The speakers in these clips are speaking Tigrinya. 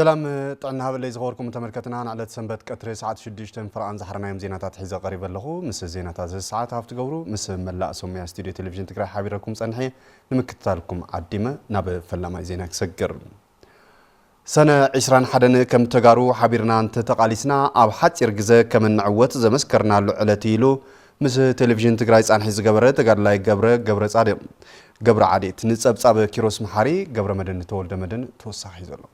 سلام طعنا هذا اللي زغوركم تمركتنا على سنبت قطر ساعات 6 فرعان زحرنا يوم زينات حيزه قريبه له مس زينات هذه الساعات هاف تقوروا مس ملا سوميا استوديو تلفزيون تقرا حبيركم صنحي نمكتالكم عديمه ناب فلما زينه سجر سنه 20 حدن كم تقارو حبيرنا انت تقاليسنا اب حصير غزه كم نعوت زمسكرنا له علتيلو مس تلفزيون تقرا صنحي زغبره تقال لاي غبره صادق غبره عادي تنصبصاب كيروس محاري غبره مدن تولد مدن توصاحي زلو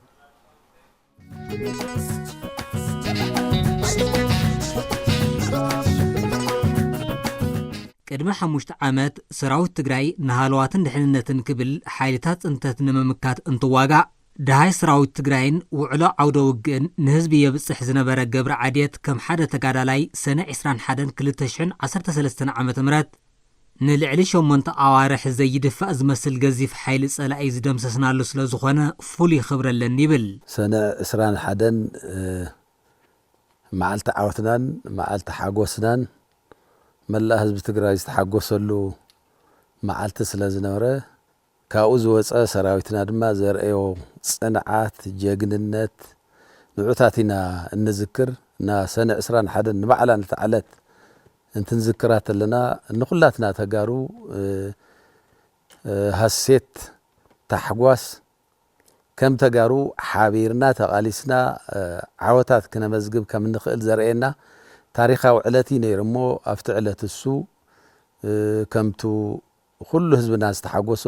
قدم حموشت عامات سراوت تግራይ نهالواتن دحننتن كبل حايلታት እንተት ንመምካት እንትዋጋዕ ዳሃይ سراوت ትግራይን ውዕሎ ዓውደ ውግእን ንህዝቢ የብጽሕ ዝነበረ ገብረ ዓድየት ከም ሓደ ተጋዳላይ ሰነ 21 2013 ዓመተ ምህረት ንልዕሊ 8 ኣዋርሕ ዘይድፋእ ዝመስል ገዚፍ ሓይሊ ጸላኢ ዝደምሰስናሉ ስለ ዝኾነ ፍሉይ ክብረለን ይብል ሰነ 21 መዓልቲ ዓወትናን መዓልቲ ሓጎስናን መላ ህዝቢ ትግራይ ዝተሓጎሰሉ መዓልቲ ስለ ዝነበረ ካብኡ ዝወፀ ሰራዊትና ድማ ዘርእዮ ጽንዓት ጀግንነት ንዑታቲና እንዝክር ና ሰነ 21 ንበዓላ ንተዓለት እንተንዝክራት ለና ንኹላትና ተጋሩ ሐሴት ታሕጓስ ከም ተጋሩ ሓቢርና ተቃሊስና ዓወታት ከነመዝግብ ከም ንኽእል ዘርእየና ታሪኻዊ ዕለቲ ነይርሞ ኣብቲ ዕለት እሱ ከምቱ ኩሉ ህዝብና ዝተሓጎሶ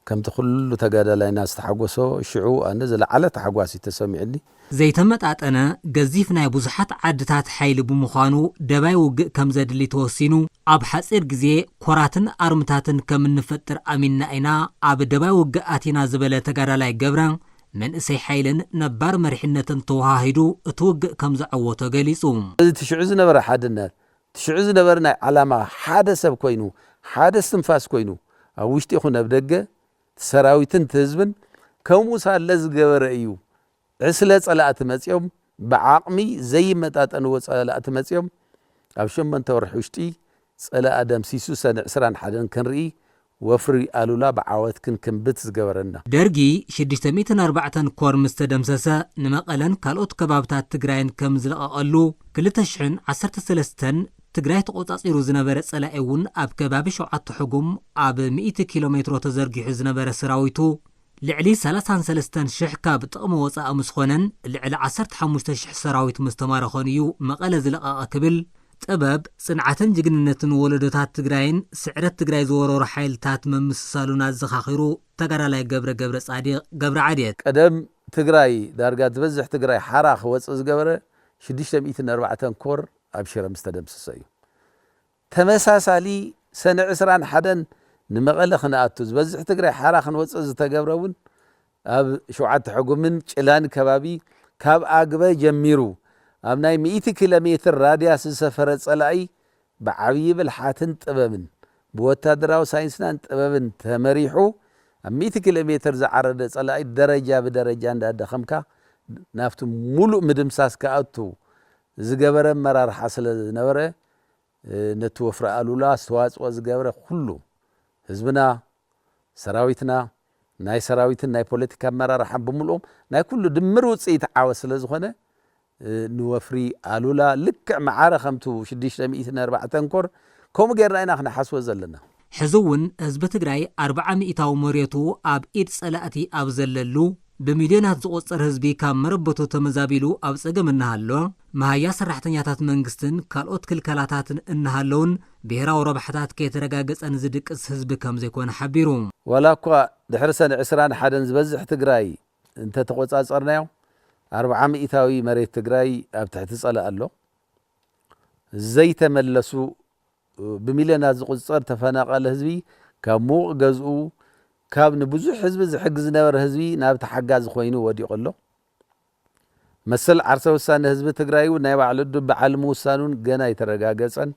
ከምቱ ኩሉ ተጋዳላይና ዝተሓጎሶ ሽዑ ኣነ ዘለዓለ ተሓጓስ ተሰሚዕኒ ዘይተመጣጠነ ገዚፍ ናይ ብዙሓት ዓድታት ሓይሊ ብምዃኑ ደባይ ውግእ ከም ዘድሊ ተወሲኑ ኣብ ሓፂር ግዜ ኮራትን ኣርምታትን ከም እንፈጥር ኣሚንና ኢና ኣብ ደባይ ውግእ ኣቲና ዝበለ ተጋዳላይ ገብረ መንእሰይ ሓይልን ነባር መሪሕነትን ተዋሃሂዱ እትውግእ ከም ዘዓወቶ ገሊጹ እዚ ትሽዑ ዝነበረ ሓድነት ትሽዑ ዝነበረ ናይ ዓላማ ሓደ ሰብ ኮይኑ ሓደ ስንፋስ ኮይኑ ኣብ ውሽጢ ይኹን ኣብ ደገ ሰራዊትን ህዝብን ከምኡ ሳለ ዝገበረ እዩ ዕስለ ጸላእት መጽዮም ብዓቕሚ ዘይመጣጠንዎ ጸላእት መጽዮም ኣብ 8 ወርሒ ውሽጢ ጸላእ ደምሲሱ ሰነ 21 ክንርኢ ወፍሪ ኣሉላ ብዓወት ክንክንብት ዝገበረና ደርጊ 604 ኮር ምስተደምሰሰ ንመቐለን ካልኦት ከባብታት ትግራይን ከም ዝለቐቐሉ 2013 ትግራይ ተቆጻጺሩ ዝነበረ ጸላኢ እውን ኣብ ከባቢ 7 ሕጉም ኣብ 100 ኪሎ ሜትሮ ተዘርጊሑ ዝነበረ ሰራዊቱ ልዕሊ 33,000 ካብ ጥቕሚ ወፃኢ ምስኾነን ልዕሊ 15,000 ሰራዊት ምስተማረኾን እዩ መቐለ ዝለቐቐ ክብል ጥበብ ጽንዓትን ጅግንነትን ወለዶታት ትግራይን ስዕረት ትግራይ ዝወረሩ ሓይልታት መምስሳሉና ዘኻኺሩ ተጋዳላይ ገብረ ጻዲቅ ገብረ ዓድየት ቀደም ትግራይ ዳርጋ ዝበዝሕ ትግራይ ሓራ ክወፅእ ዝገበረ 604 ኮር ኣብ ሽረ ምስተደምሰሰ እዩ ተመሳሳሊ ሰነ 21 ንመቐለ ክነኣቱ ዝበዝሕ ትግራይ ሓራ ክንወፅእ ዝተገብረውን ኣብ 7 ሕጉምን ጭላን ከባቢ ካብ ኣግበ ጀሚሩ ኣብ ናይ 100 ኪሎ ሜትር ራድያስ ዝሰፈረ ጸላኢ ብዓብይ ብልሓትን ጥበብን ብወታደራዊ ሳይንስናን ጥበብን ተመሪሑ ኣብ 100 ኪሎ ሜትር ዝዓረደ ጸላኢ ደረጃ ብደረጃ እንዳደኸምካ ናፍቲ ሙሉእ ምድምሳስ ከኣቱ ዝገበረ መራርሓ ስለ ዝነበረ ነቲ ወፍሪ ኣሉላ ዝተዋፅኦ ዝገበረ ኩሉ ህዝብና ሰራዊትና ናይ ሰራዊትን ናይ ፖለቲካ መራርሓ ብምሉኦም ናይ ኩሉ ድምር ውፅኢት ዓወት ስለ ዝኾነ ንወፍሪ ኣሉላ ልክዕ መዓረ ከምቱ 604 ኮር ከምኡ ጌርና ኢና ክነሓስቦ ዘለና ሕዚ እውን ህዝቢ ትግራይ 400 መሬቱ ኣብ ኢድ ጸላእቲ ኣብ ዘለሉ بمليونات زقصر هزبي كام مربطو تمزابيلو أو سجم النهالو መሃያ ሰራሕተኛታት መንግስትን ካልኦት ክልከላታትን እናሃለውን ብሔራዊ ረብሓታት ከይተረጋገፀን ዝድቅስ ህዝቢ ከም ዘይኮነ ሓቢሩ ወላ እኳ ድሕሪ ሰነ 21 ዝበዝሕ ትግራይ እንተ ተቆጻጸርናዮ 40 ሚእታዊ መሬት ትግራይ ኣብ ትሕቲ ጸላእ ኣሎ ዘይተመለሱ ብሚልዮናት ዝቁጸር ተፈናቀለ ህዝቢ ካብ ሙቕ ገዝኡ ካብ ንብዙሕ ህዝቢ ዝሕግዝ ነበረ ህዝቢ ናብ ተሓጋዚ ኮይኑ ወዲቁ ኣሎ መሰል ዓርሰ ውሳነ ህዝቢ ትግራይ ናይ ባዕሉ በዓል ምውሳኑን ገና ይተረጋገጸን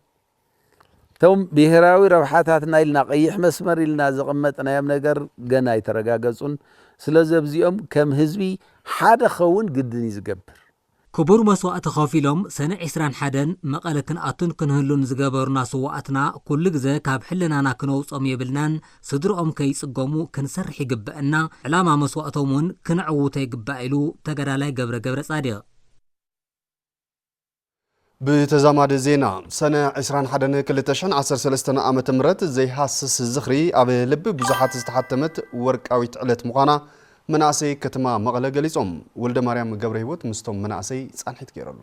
ቶም ብሔራዊ ረብሓታትና ኢልና ቀይሕ መስመር ኢልና ዘቐመጥናዮም ነገር ገና ይተረጋገጹን ስለዚ ኣብዚኦም ከም ህዝቢ ሓደ ኸውን ግድን ይዝገብር ክቡር መስዋዕቲ ከፊሎም ሰነ 21 መቐለ ክንኣቱን ክንህሉን ዝገበሩና ስዋዕትና ኩሉ ግዜ ካብ ሕልናና ክነውጾም የብልናን ስድሮኦም ከይጽገሙ ክንሰርሕ ይግበአና ዕላማ መስዋዕቶም እውን ክንዕውቶ ይግባእ ኢሉ ተገዳላይ ገብረ ጻዲቅ بتزامد زينا سنة 21/2013 ዓመተ ምህረት ዘይሃስስ ዝኽሪ ኣብ ልቢ ብዙሓት ዝተሓተመት ወርቃዊት ዕለት ምዃና መናእሰይ ከተማ መቐለ ገሊጾም ወልደ ማርያም ገብረ ህይወት ምስቶም መናእሰይ ጻንሒት ገይረሎ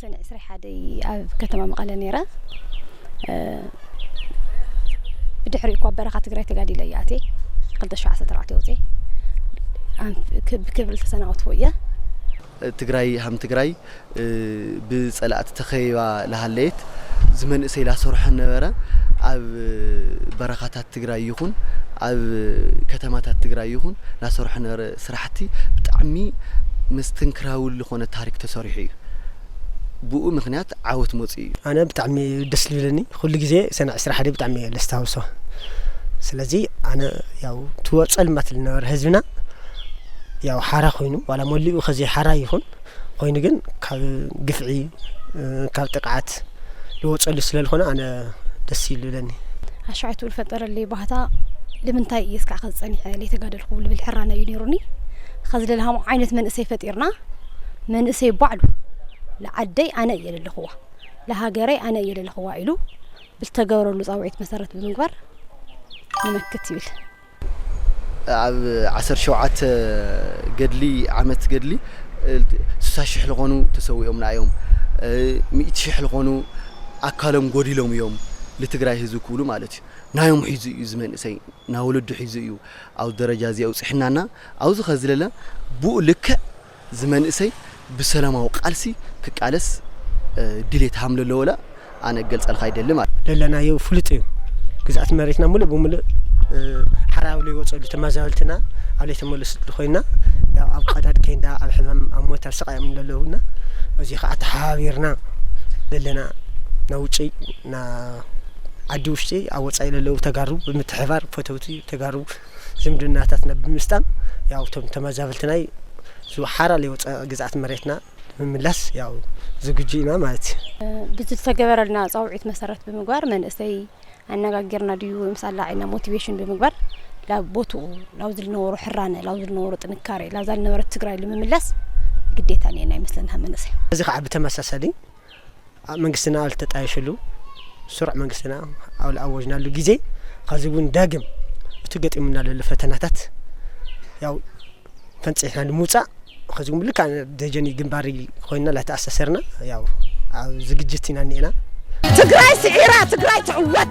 سنة 21 ኣብ ከተማ መቐለ ነይረ ብድሕሪ እኳ በረኻ ትግራይ ተጋዲለ ያቴ 2014 ወፂ بكبر التسناوت وياه تجراي هم تجراي بصلاة تخيبة لهالليت زمن سيلا صرح النورة أب بركات تجراي يخون أب كتمات تجراي يخون لا صرح النورة صراحتي بتعمي مستنكراو اللي خونه تاريخ تصريحي بو مخنيات عاوت موصي أنا بتعمي دسلي لني كل جزء سنة 21 بتعمي لستاوسه سلازي أنا ياو توصل مثل النور هزنا ያው ሓራ ኮይኑ ዋላ ሞሊኡ ከዚ ሓራ ይኹን ኮይኑ ግን ካብ ግፍዒ ካብ ጥቃዓት ልወፀሉ ስለልኾነ ኣነ ደስ ይልለኒ ኣሻዕቱ ልፈጠረለ ባህታ ለምንታይ እስካ ከጸኒሕ ለተጋደልኩ ልብል ሕራና ይነሩኒ خزلهم عينت من اسي فطيرنا من اسي بعلو لعدي انا يللخوا لهاجري انا يللخوا إلو بالتجاور له صوعيت مسارت بمنقر نمكت يبل عسر شوعات قدلي عمت قدلي ساشح لغونو تسويهم نعيهم 100 شح لغونو أكلهم قولي لهم يوم لتقرأ هزو كولو مالتي نايم حيزو زمان سي ناولد حيزو أو درجة زي أو سحنانا أو زخزلنا بو لك زمان سي بسلامة وقالسي كقالس ديليت حمل الأولى أنا قلت الخيد اللي ما لنا يو فلتيو جزء مريتنا مل بمل حراولي وصلوا تمازالتنا عليه تملس الخينا أو قدر كيندا أو حمام أو موت السقاية من اللونا وزي خاطر حاويرنا لنا نوتشي نا عدوشتي أو تصير لو تجارب بمتحفر فتوتي تجارب زمدنا تاتنا بمستم ياو تمازالتنا زو حرا اللي جزء مريتنا من لاس ياو زوجينا مالتي بزل تجبر لنا صوعيت مسارات بمقار من اسي أنا جرنا ديو مسألة عنا موتيفيشن بمقبر لا بوتو لو زل نور حرانة لو زل نور تنكاري لو زل نور تجري اللي مملس قديت أنا أنا مثلنا هم نسي هذا قاعد بتمسسلي من قصنا التتعايشلو سرعة من قصنا أو الأوجنا له جزء خازون داقم بتوجد إمنا للفتنات ياو فانت إحنا الموسى خازون بلك عن دجاني جنباري خوينا لا تأسسرنا ياو زوجتنا نينا تقراي سعيرة تقراي تعوت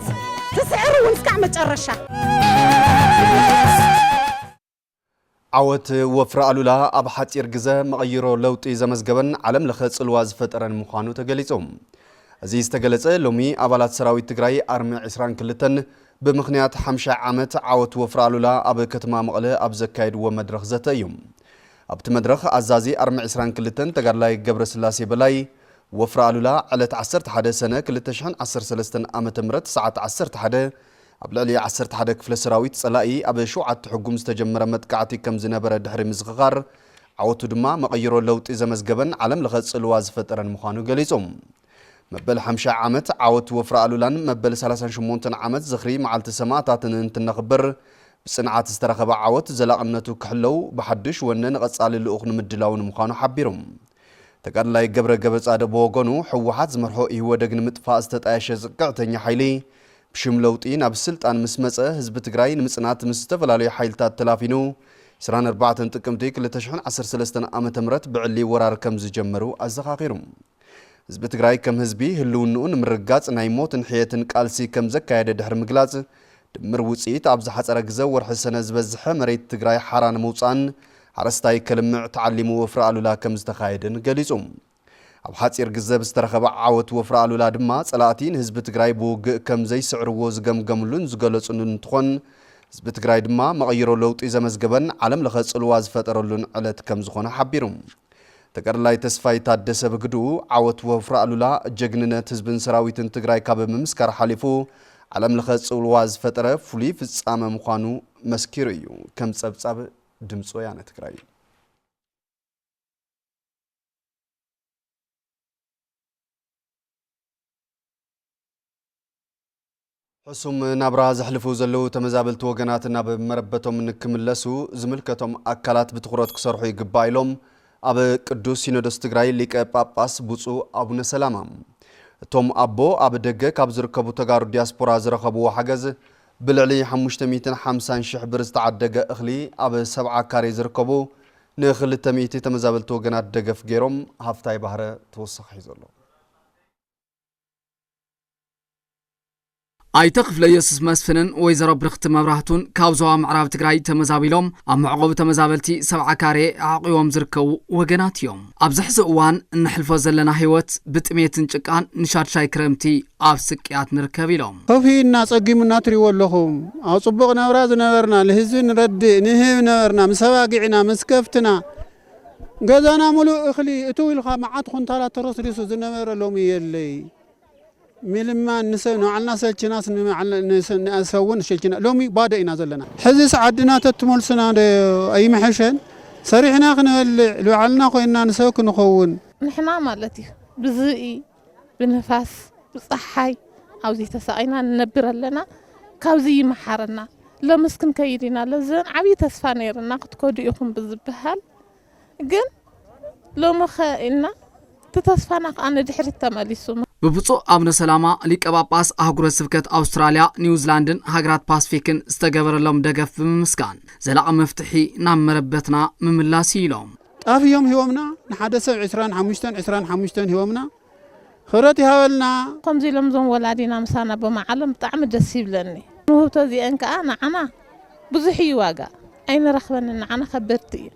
تسعر ونسكع متقرشة عوت وفر ألولا أب حتير جزا مغيرو لوطي زمزجبن علم لخص الواز فترن مخانو تجلسهم عزيز تجلس لومي أبلات سراوي تقراي أرمي عسران كلتن بمخنيات حمشة عامت عوت وفر ألولا أب كتما مغلا أب زكايد ومدرخ زتيوم أب تمدرخ عزازي أرمي عسران كلتن تقرلاي جبر سلاسي بلاي وفر ألولا على 11 سنة كل تشحن 13 عام تمرت ساعة 11 قبل 11 كفل سراويت صلائي أبي شوعة حكم استجمر متكعتي كم زنبرة دحر مزغغار عوتو دما مغيرو لوط إذا مزجبن علم لغص الواز فترن مخانو جليسهم مبل حمشة عامت عوت وفر ألولان مبل 38 عامت زخري معلت سماعتاتن تنخبر بصنعات استرخب عوت زلاقنتو كحلو بحدش ونن غصالي لأخن مدلاون مخانو حبيرهم تقرلاي جبر جبر صاد بوغنو حوحات زمرحو إيوه دقن متفاز تتعيش زقعتني حيلي بشم لوطي ناب السلطان مسمصه حزب تግራይ ንምጽናት ምስ ተፈላለዩ ሓይልታት ተላፊኑ 24 ጥቅምቲ 2013 ዓመተ ምህረት ብዕሊ ወራር ከም ዝጀመሩ አዘኻኺሩ ህዝብ ትግራይ ከም ህዝቢ ህልውንኡን ምርጋጽ ናይ ሞትን ሕየትን ቃልሲ ከም ዘካየደ ድሕሪ ምግላጽ ድምር ውጽኢት ኣብ ዝሓፀረ ግዜ ወርሒ ሰነ ዝበዝሐ መሬት ትግራይ ሓራን መውፃን ሓረስታይ ከልምዕ ተዓሊሙ ወፍራ አሉላ ከም ዝተካየደን ገሊጹ ኣብ ሓጺር ግዜ ብዝተረኸበ ዓወት ወፍራ አሉላ ድማ ጸላእቲን ህዝብ ትግራይ ብውግእ ከም ዘይስዕርዎ ዝገምገምሉን ዝገለጹን እንትኾን ህዝብ ትግራይ ድማ መቐይሮ ለውጢ ዘመዝገበን ዓለም ለኸ ጽልዋ ዝፈጠረሉን ዕለት ከም ዝኾነ ሓቢሩ ተቀርላይ ተስፋይ ታደሰ በግዱ ዓወት ወፍራ አሉላ ጀግንነት ህዝብን ሰራዊትን ትግራይ ካብ ምምስካር ሓሊፉ ዓለም ለኸ ጽልዋ ዝፈጠረ ፍሉይ ፍጻመ ምዃኑ መስኪሩ እዩ ከም ጸብጻብ ድምጾ ያነ ትግራይ حسوم نابرا زحلفو زلو تمزابلت وغناتنا بمربتهم نكملسو زملكتهم أكالات بتخورات كسرحو يقبايلهم أب قدوس سينودوس تግራይ ሊቀ ጳጳስ ብፁዕ አቡነ ሰላማ ቶም አቦ ኣብ ደገ ካብ ዝርከቡ ተጋሩ ዲያስፖራ ዝረኸቡ ሓገዝ ብልዕሊ 550 ሺህ ብር ዝተዓደገ እኽሊ ኣብ 70 ካሬ ዝርከቡ ን200 ተመዛበልቲ ወገናት ደገፍ ገይሮም ሃፍታይ ባህረ ተወሰኺ ዘሎ ኣይተ ክፍለ ኢየሱስ መስፍንን ወይዘሮ ብርክት መብራህቱን ካብ ዞባ ምዕራብ ትግራይ ተመዛቢሎም ኣብ መዕቆብ ተመዛበልቲ 70 ካሬ ዓቂቦም ዝርከቡ ወገናት እዮም ኣብ ዝሕዚ እዋን እንሕልፎ ዘለና ህይወት ብጥሜትን ጭቃን ንሻድሻይ ክረምቲ ኣብ ስቅያት ንርከብ ኢሎም ከፊና ጸጊሙና ትሪዎ ኣለኹም ኣብ ጽቡቕ ናብራ ዝነበርና ለህዝቢ ንረድእ ንህብ ነበርና ምሰባጊዕና መስከፍትና ገዛና ሙሉእ እኽሊ እትውልኻ መዓት ኩንታላት ተረስሪሱ ዝነበረሎም የለይ ملما نسوي على سلچناس نسوون سلچنا لومي بادئنا زلنا حزس عدنا تتملسنا اي محشن صريحنا لو علنا خوينا نسوك نخون نحنا مالتي بزئي بنفاس بصحاي او زي تساينا ننبر لنا كاوزي محرنا لمسكن كيدينا لزن عبي تسفا نيرنا قد كودو يكون بزبحال ግን لو مخائلنا تتسفانا أنا دحرت تماليسو ببصو أبن سلامة ليك أباس أهجر سفكت أستراليا نيوزيلندن هجرات باسفيكن استجبر لهم دقف بمسكان زلاق مفتحي نام مربتنا من ملاسيلهم في يوم هيومنا نحدث 25 هيومنا خرتي هولنا قم زي لمزون ولادينا مسانا بمعلم طعم جسيب لني هو تزي أنك أنا بزحي واقع أين رخبنا أنا خبرتي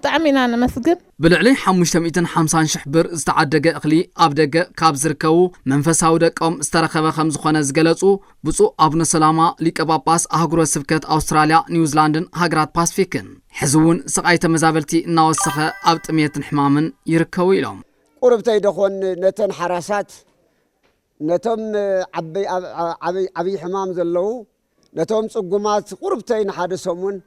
طعمنا أنا مسجد بلعلي 550 شح بر استعدق أخلي أبدق كاب زركو منفساو دقم استرخب خمس خونه زغلصو بصو ابن سلامة ليك باباس اهغرو سفكت أستراليا نيوزيلندن هاجرات باسفيكن حزون سقاي تمزابلتي ناوسخه اب طميتن حمامن يركو يلوم قربتي دخون نتن حراسات نتم عبي حمام زلو نتم صقمات قربتي نحدثومن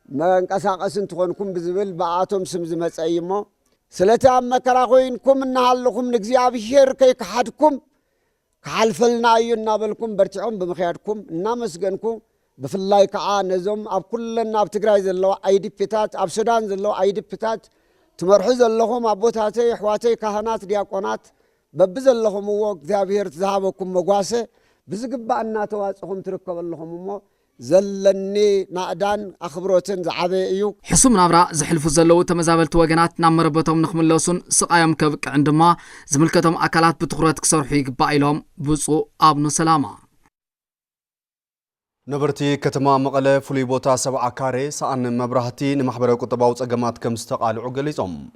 ما انقساقس انتكونكم بزبل بآتهم سمز مسأيمو سلتا مكراخوينكم انهالكم نجزيابشير كي كحدكم كحالفلنا ايونا بالكم برتعون بمخياركم نامسغنكم بفلاي كعا نزوم اب كلنا بتقراي زلو ايدي بتات اب سودان زلو ايدي بتات تمرحو زلهم ابوتاتي حواتي كهنات دياقونات ببزلهم ووق ذابير تذهبكم مقواسه بزقبأنا تواصهم تركب اللهم مو زلني نادان اخبروتن زعبي ايو حسوم نابرا زحلفو زلو تمزابلت وغنات نامربتهم نخملوسون سقايم كبق عندما زملكتهم اكلات بتخرات كسرحو يقبايلهم بصو ابن سلامة نبرتي كتما مقله فلي بوتا 7 كاري سان مبراهتي نمحبره قطباو صقمات كم استقالعو غليصوم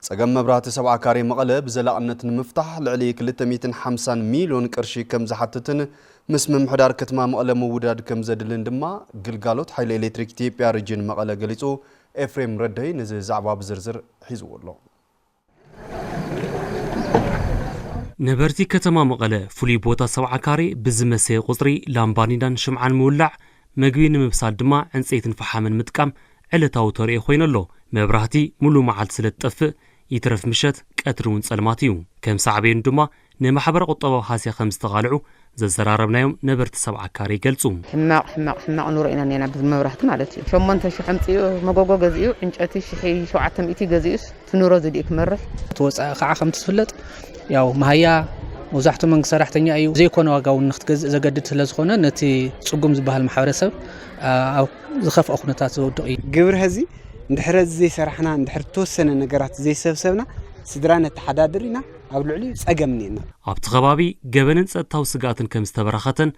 صقم مبراهتي 7 كاري مقله بزلاقنت نمفتح لعلي 250 مليون قرشي كم زحتتن مسم محدار كتما مقله موداد كم زدلن دما غلغالوت حيل الكتريك تيبيا ريجن مقله غليصو افريم ردي نز زعبا بزرزر حيزولو نبرتي كتما مقله فلي بوتا 7 كاري بزمسي قصري لامبانيدان شمعان مولع مغوين مبسال دما انصيتن فحامن متقام علتاو توري خوينلو مبراهتي مولو معال سلطف يترف مشت قطرون صلماتيو كم صعبين دما نمحبر قطبو حاسي 5 تقالعو ززراربنايوم نبرت 7 كاري قلصو حماق نورينا نينا بمبراهت مالتي شمنت شحمصيو مغوغو غزيو انچتي شحي 700 غزيوس تنورو زديك مرف توصا خا 5 تفلط ያው ማህያ መብዛሕትኡ መንግስቲ ሰራሕተኛ እዩ ዘይኮነ ዋጋው ንኽትገዝእ ዘገድድ ስለ ዝኾነ ነቲ ጽጉም ዝበሃል ማሕበረሰብ ኣብ ዝኸፍኦ ኩነታት ዘውድቕ እዩ ግብሪ ህዚ እንድሕር ዘይሰራሕና እንድሕር ተወሰነ ነገራት ዘይሰብሰብና ስድራ ነተሓዳድር ኢና ኣብ ልዕሊ ጸገም ነና ኣብቲ ከባቢ ገበንን ጸጥታዊ ስጋትን ከም ዝተበራኸተን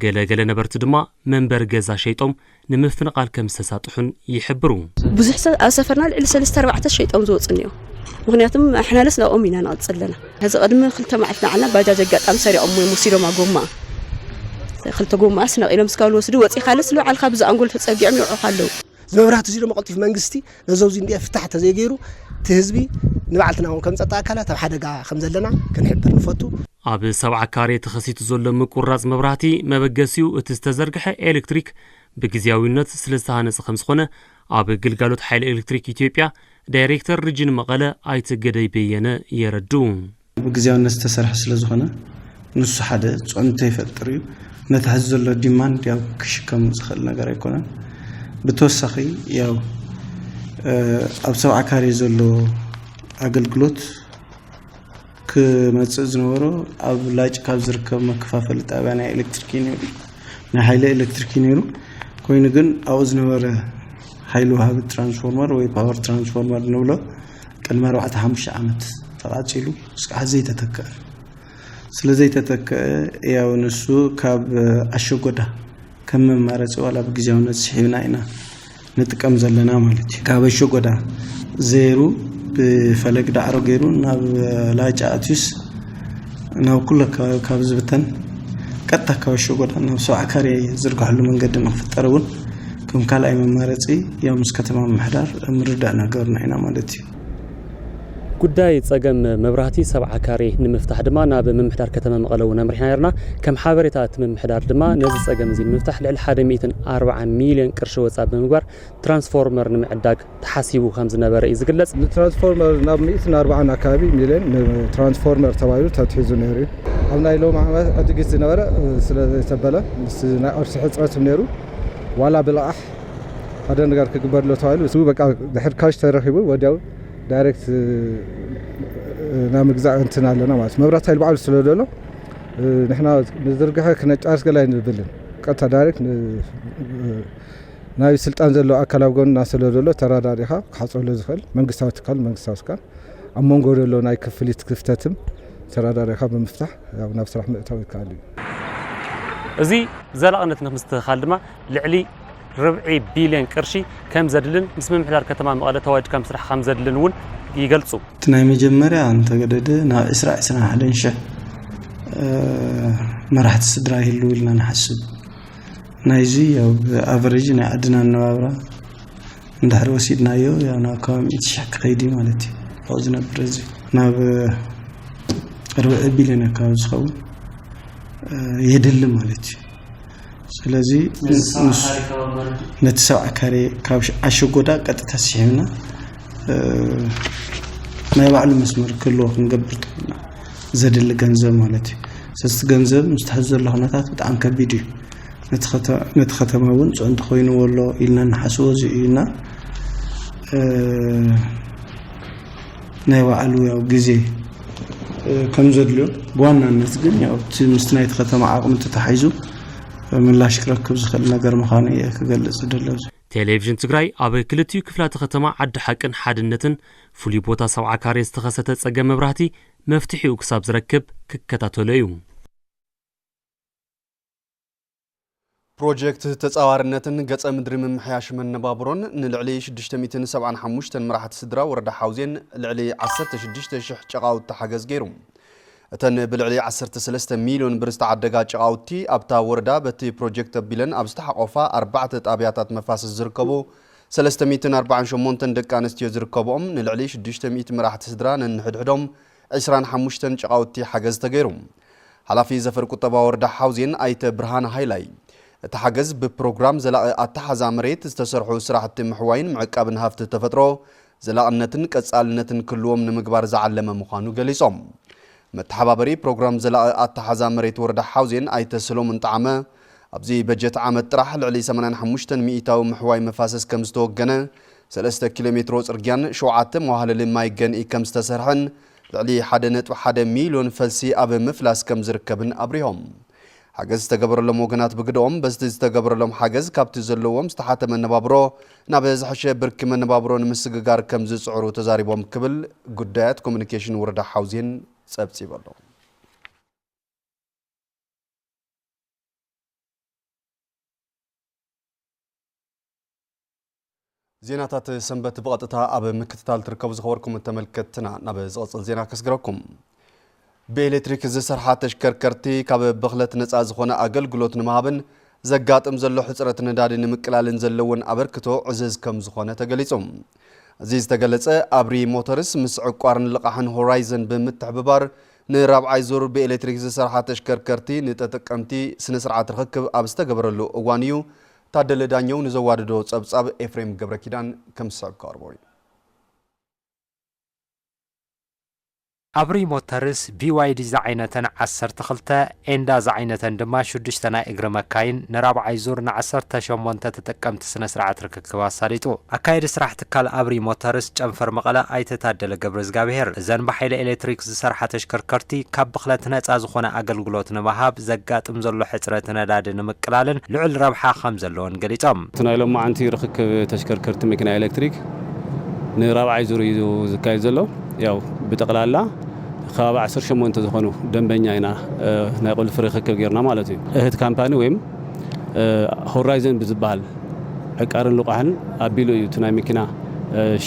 ገለገለ ነበርቲ ድማ መንበር ገዛ ሸይጦም ንምፍንቃል ከም ዝተሳጥሑን ይሕብሩ ብዙሕ ሰብ ኣብ ሰፈርና ልዕሊ 3-4 ሸይጦም ዝወፅን እዮም ምክንያቱም ኣሕናለስ ናኦም ኢና ንቕፅለና ሕዚ ቅድሚ 2 መዓልት ንዓና ባጃጅ ኣጋጣሚ ሰሪዖም ወይ ሙሲዶም ጎማ 2 ጎማ ስነቂሎም ስካብ ልወስዱ ወፂ ካልስ ልዓልካ ብዝኣንጎል ተጸጊዖም ይውዑ ኣለዉ ዝመብራህቲ እዚ ደሞ ቀልጢፍ መንግስቲ ነዘውዚ እንዲያ ፍታሕ ተዘይገይሩ እቲ ህዝቢ ንባዕልትና እውን ከም ጸጥታ ኣካላት ኣብ ሓደጋ ከም ዘለና ክንሕብር ንፈቱ ኣብ 70 ካሬ ተኸሲቱ ዘሎ ምቁራጽ መብራህቲ መበገሲኡ እቲ ዝተዘርግሐ ኤሌክትሪክ ብግዝያዊነት ስለዝተሃነጸ ከም ዝኾነ ኣብ ግልጋሎት ሓይሊ ኤሌክትሪክ ኢትዮጵያ ዳይሬክተር ሪጅን መቐለ ኣይተገደይ በየነ የረዱ ብግዝያዊነት ዝተሰርሐ ስለ ዝኾነ ንሱ ሓደ ጽንተ ይፈጥር እዩ ነቲ ሕዚ ዘሎ ዲማንድ ያው ክሽከም ዝኽእል ነገር ኣይኮነን ብተወሳኺ ያው ኣብ 70 ካሬ ዘሎ ኣገልግሎት ክመጽእ ዝነበሮ ኣብ ላጭ ካብ ዝርከብ መከፋፈሊ ጣብያ ናይ ኤሌክትሪክ ነይሩ ናይ ሓይሊ ኤሌክትሪክ ነይሩ ኮይኑ ግን ኣብኡ ዝነበረ ሓይሊ ወሃቢ ትራንስፎርመር ወይ ፓወር ትራንስፎርመር ንብሎ ቅድሚ 4-5 ዓመት ተቓጺሉ እስካዕ ዘይተተክአ ስለዘይተተክአ ያው ንሱ ካብ ኣሸጎዳ ከም መማረፂ ዋላ ብግዝያውነት ስሒብና ኢና ንጥቀም ዘለና ማለት እዩ ካብ ኣሸጎዳ ዘይሩ ብፈለግ ዳዕሮ ገይሩ ናብ ላጭ ኣትዩስ ናብ ኩሉ ካብ ዝብተን ቀጥታ ካብ ኣሸጎዳ ናብ 70 ካሬ ዝርግሐሉ መንገዲ ንኽፍጠር እውን ከም ካልኣይ መማረፂ ያው ምስ ከተማ ምሕዳር ምርዳእ ነገርና ኢና ማለት እዩ ጉዳይ ጸገም መብራህቲ 70 ካሬ ንምፍታሕ ድማ ናብ ምምሕዳር ከተማ መቐለ እውን ኣምሪሕና ነርና ከም ሓበሬታ እቲ ምምሕዳር ድማ ነዚ ጸገም እዚ ንምፍታሕ ልዕሊ 140 ሚልዮን ቅርሺ ወጻእ ብምግባር ትራንስፎርመር ንምዕዳግ ተሓሲቡ ከም ዝነበረ እዩ ዝግለጽ ትራንስፎርመር ናብ 140 ኣካባቢ ሚልዮን ትራንስፎርመር ተባሂሉ ተትሒዙ ነይሩ ኣብ ናይ ሎም ዓመት ዕድጊት ዝነበረ ስለ ዘይተበለ ምስ ናይ ቅርሲ ሕፅረት ነይሩ ዋላ ብልቃሕ ሓደ ነገር ክግበርሎ ተባሂሉ እሱ በቃ ድሕር ካሽ ተረኺቡ ወዲያው ዳይሬክት ናምግዛእ እንትን ኣለና ማለት መብራት ኃይል በዓሉ ስለ ደሎ ንሕና ንዝርግሐ ክነጫርስ ገላይ ንብልን ቀጥታ ዳይሬክት ናይ ስልጣን ዘሎ ኣካል ኣብ ጎንና ስለ ደሎ ተራዳሪኻ ክሓፅረሉ ዝኽእል መንግስታዊ ትካል ኣብ መንጎ ደሎ ናይ ክፍሊት ክፍተትም ተራዳሪኻ ብምፍታሕ ያው ናብ ስራሕ ምእታው ይከኣል እዩ እዚ ዘላቕነት ንምስትኻል ድማ ልዕሊ 4 ቢልዮን ቅርሺ ከም ዘድልን ምስ ምምሕዳር ከተማ መቐለ ተዋጅ ከም ስራሕ ከም ዘድልን እውን ይገልጹ እቲ ናይ መጀመርያ እንተገደደ ናብ 21 ሺህ መራሕቲ ስድራ ይህሉ ኢልና ንሓስብ ናይዚ ያው ኣቨሬጅ ናይ ዓድና ነባብራ እንድሕር ወሲድናዮ ያው ናብ ከባቢ 100 ሺህ ክኸይድ ማለት እዩ ኣብኡ ዝነብር እዚ ናብ 4 ቢልዮን ኣካባቢ ዝኸውን የድሊ ማለት እዩ ስለዚ ነቲ 70 ካሬ ካብ ኣሸጎዳ ቀጥታ ሲሕብና ናይ ባዕሉ መስመር ክህልዎ ክንገብር ተኽእልና ዘድሊ ገንዘብ ማለት እዩ ስለዚ ገንዘብ ምስ ትሕዝ ዘሎ ኩነታት ብጣዕሚ ከቢድ እዩ ነቲ ከተማ እውን ፅዕንቶ ኮይኑዎ ኣሎ ኢልና ንሓስቦ እዚ እዩና ናይ ባዕሉ ያው ግዜ ከም ዘድልዮ ብዋናነት ግን ያው ምስ ናይቲ ከተማ ዓቕሚ ተታሒዙ ምላሽ ክረክብ ዝኽእል ነገር ምዃኑ እየ ክገልጽ ደለዎ ቴሌቪዥን ትግራይ ኣብ ክልቲኡ ክፍላተ ከተማ ዓዲ ሓቅን ሓድነትን ፍሉይ ቦታ 70 ካሬ ዝተኸሰተ ጸገም መብራህቲ መፍትሒኡ ክሳብ ዝረክብ ክከታተሎ እዩ ፕሮጀክት ተጻዋርነትን ገጸ ምድሪ ምምሕያሽ መነባብሮን ንልዕሊ 675 መራሕቲ ስድራ ወረዳ ሓውዜን ልዕሊ 16000 ጨቓውቲ ሓገዝ ገይሩ እተን ብልዕሊ 13 ሚልዮን ብር ዝተዓደጋ ጨቓውቲ ኣብታ ወረዳ በቲ ፕሮጀክት ኣቢለን ኣብ ዝተሓቆፋ 4 ጣብያታት መፋሰስ ዝርከቡ 348 ደቂ ኣንስትዮ ዝርከብኦም ንልዕሊ 600 መራሕቲ ስድራ ነንሕድሕዶም 25 ጨቓውቲ ሓገዝ ተገይሩ ሓላፊ ዘፈር ቁጠባ ወረዳ ሓውዜን ኣይተ ብርሃን ሃይላይ እቲ ሓገዝ ብፕሮግራም ዘላቒ ኣተሓዛ መሬት ዝተሰርሑ ስራሕቲ ምሕዋይን ምዕቃብን ሃፍቲ ተፈጥሮ ዘላቕነትን ቀጻልነትን ክህልዎም ንምግባር ዝዓለመ ምዃኑ ገሊጾም መተሓባበሪ ፕሮግራም ዘላቒ ኣተሓዛ መሬት ወረዳ ሓውዜን ኣይተ ሰሎሞን ጣዕመ ኣብዚ በጀት ዓመት ጥራሕ ልዕሊ 85 ሚእታዊ ምሕዋይ መፋሰስ ከም ዝተወገነ 3 ኪሎ ሜትሮ ጽርግያን 7 መዋህለሊ ማይ ገንኢ ከም ዝተሰርሐን لعلي 1.1 مليون فلسي أب مفلاس كم زركبن أبريهم حجز تجبر لهم وجنات بقدوم بس تجبر لهم حجز كابت زلوهم استحاتم النبابرو نبز حشة برك من نبابرو نمسك جار كم زي سعرو تزاربهم قبل قدات كوميونيكيشن وردا حوزين سبتي بالله زيناتات سنبت بغطتها أب مكتتال تركب زخوركم التملكتنا نبز أصل زينا كسجركم بإلكتريك زسرحات تشكركرتي كاب بغلت نصا زخونه أገልግሎት نمهابن زغاطم زلو حصرت نداد نمقلالن زلون أبركتو عزز كم زخونه تغليصم زيز تغلصه أبري موتورس مس عقارن لقاحن هورايزن بمتحببار نرابعي زور بإلكتريك زسرحات تشكركرتي نتتقمتي سነ ስርዓት رخكب أبستغبرلو أوانيو ታደለ ዳኘው ንዘዋድዶ ጸብጻብ ኤፍሬም ገብረኪዳን ከምሳብ ካርቦይ أبري موترس BYD زعينتن 12 إندا زعينتن دما 6 እግረ መካይን ንራብዓይ ዙር ን18 ተጠቀምቲ ስነ ስርዓት ርክክብ አሳሊጡ አካይድ ስራሕ ትካል አብሪ ሞተርስ ጨንፈር መቀለ አይተታደለ ገብረ ዝጋብሔር ዘን በኃይለ ኤሌክትሪክ ዝሰርሓ ተሽከርከርቲ ካብ ብኽለት ነፃ ዝኾነ አገልግሎት ንምሃብ ዘጋጥም ዘሎ ሕፅረት ነዳዲ ንምቅላልን ልዑል ረብሓ ከም ዘለዎን ገሊፆም ትናይሎም ማዓንቲ ርክክብ ተሽከርከርቲ መኪና ኤሌክትሪክ ንራብዓይ ዙር እዩ ዝካየድ ዘሎ ያው ብጠቅላላ خاب 18 ዝኾኑ ደንበኛ ኢና ናይ ቁልፍ ርክክብ ጌርና ማለት እዩ እህት ካምፓኒ ወይም ሆራይዘን ብዝባል ዕቃርን ልቋሕን አቢሉ እዩ ናይ መኪና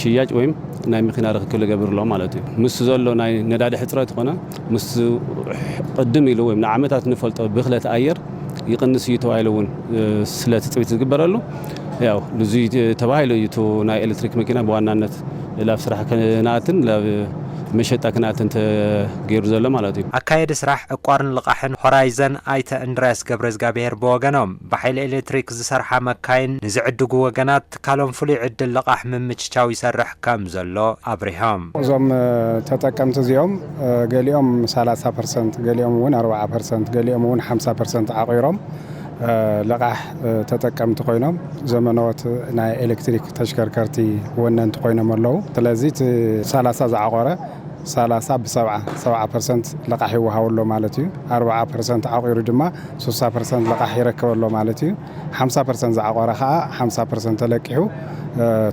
ሽያጭ ወይም ናይ መኪና ርክክብ ዝገብርሎ ማለት እዩ ምስ ዘሎ ናይ ነዳዲ ሕፅረት ኾነ ምስ ቅድም ኢሉ ወይም ንዓመታት ንፈልጦ ብኽለት አየር ይቅንስ እዩ ተባሂሉውን ስለ ትፅቢት ዝግበረሉ ያው ልዙ ተባሂሉ እዩ ናይ ኤሌክትሪክ መኪና በዋናነት ላብ ስራሕ ከናትን ላብ مشت أكنات أنت غير زلمة مالتي. أكيد سرح أقارن لقاحن هورايزن أيت إندراس جبرز جابير بوجنام بحيل إلكتريك زسرح مكاين نزعد جوا جنات كلام فلي عد اللقاح من متشاوي سرح كم زلوا أبريهام. زم تتكلم تزيوم قال يوم 3% قال يوم ون 4% قال يوم ون 5% عقيرهم لقاح تتكلم تقينهم زمانات ناي إلكتريك تشكركرتي ونن تقينهم الله تلازيت 3 عقارة 7% لقاح يوهاولو مالتي 4% عقير دما 3% لقاح يركبولو مالتي 5% عقارة خا 5% تلقيو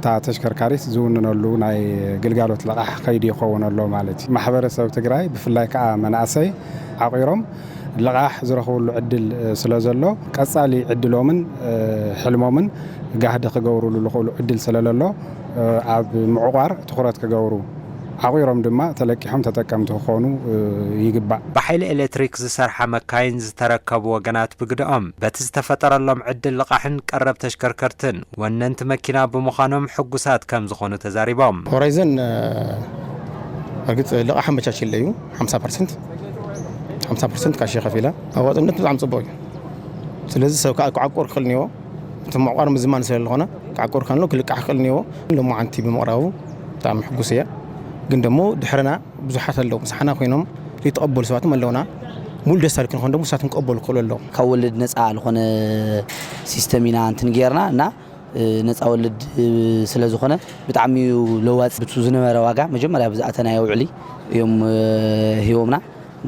تا تشكركاريت زوننلو ناي غلغالوت لقاح خيدي يخونلو مالتي محبرسب تግራይ بفلاي كا مناسي عقيرهم لقاح زرخولو عدل سلازلو قصالي عدلومن حلمومن قاعد كغورو لخولو عدل سلاللو اب معقار تخرات كغورو عقيرهم دما تلقيهم تتكمتو خونو يغبا بحيل الكتريك زسرح مكاين زتركبوا وجنات بقدام بتستفتر لهم عدل لقاحن قرب تشكركرتن وننت مكينا بمخانم حقوسات كم زخونو تزاريبهم هورايزن ارغت لقاح مچاچل ليو 50% كاشي خفيله اوطنت بزعم صبوي ስለዚህ ሰው ካቋቆር خلنيو ተማቋር ምዝማን ስለሆነ ካቋቆር ካንሎ ክልቃሕ خلنيو ለሙ አንቲ በመቅራቡ በጣም ሕጉስያ ግን ደሞ ድሕረና ብዙሓት አለው መስሓና ኮይኖም ሊተቀበሉ ሰባትም አለውና ሙሉ ደስታ ልክን ኾን ደሞ ሰባትም ቀበሉ ከለሎ ከወልድ ነፃ አልሆነ ሲስተሚና እንትን ጌርና እና ነፃ ወልድ ስለዝኾነ ብጣዕሚ ለዋጽ ብቱ ዝነበረ ዋጋ መጀመሪያ ብዛኣተና ይውዕሊ እዮም ህይወምና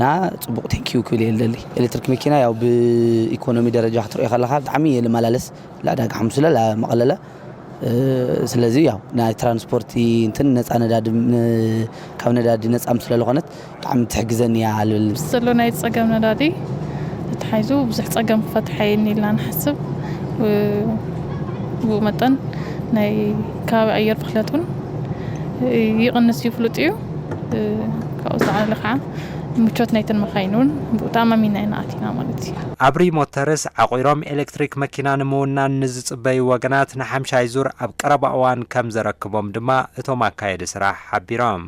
ና ጽቡቅ ቴንኪው ክብል የለሊ ኤሌክትሪክ መኪና ያው በኢኮኖሚ ደረጃ ክትሪኦ ከለካ ብጣዕሚ የለማላለስ ላዳጋ ሓምስለ ላመቀለለ ስለዚህ ያው ናይ ትራንስፖርት እንትን ነፃ ነዳዲ ካብ ነዳዲ ነፃም ስለለኾነት ብጣዕሚ ትሕግዘኒ እያ ልብል ዘሎ ናይ ፀገም ነዳዲ ተሓይዙ ብዙሕ ፀገም ፈትሐይኒ ኢልና ንሓስብ ወመጠን ናይ ከባቢ ኣየር ብኽለት እውን ይቕንስ ይፍሉጥ እዩ ካብኡ ዝዓለ ከዓ ምቾት ናይተን መካይኑን ብጣዕሚ ናይናቲና ማለት እዩ አብሪ ሞተርስ አቆይሮም ኤሌክትሪክ መኪና ንምውናን ንዝጽበይ ወገናት ንሓምሻይ ዙር ኣብ ቀረባ እዋን ከም ዘረክቦም ድማ እቶም አካየደ ስራሕ ሓቢሮም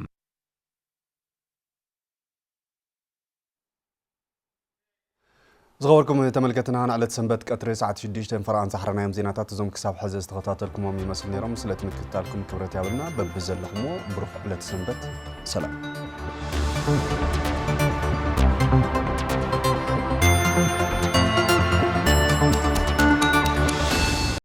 زغوركم تملكتنا عن على سنبت قطر ساعة 6 فرانسا حرنا يوم زيناتات زوم كساب حزز تخطاتلكم وميمسل نيرم سلت مكتالكم كبرت يابلنا ببزلخمو بروح على سنبت سلام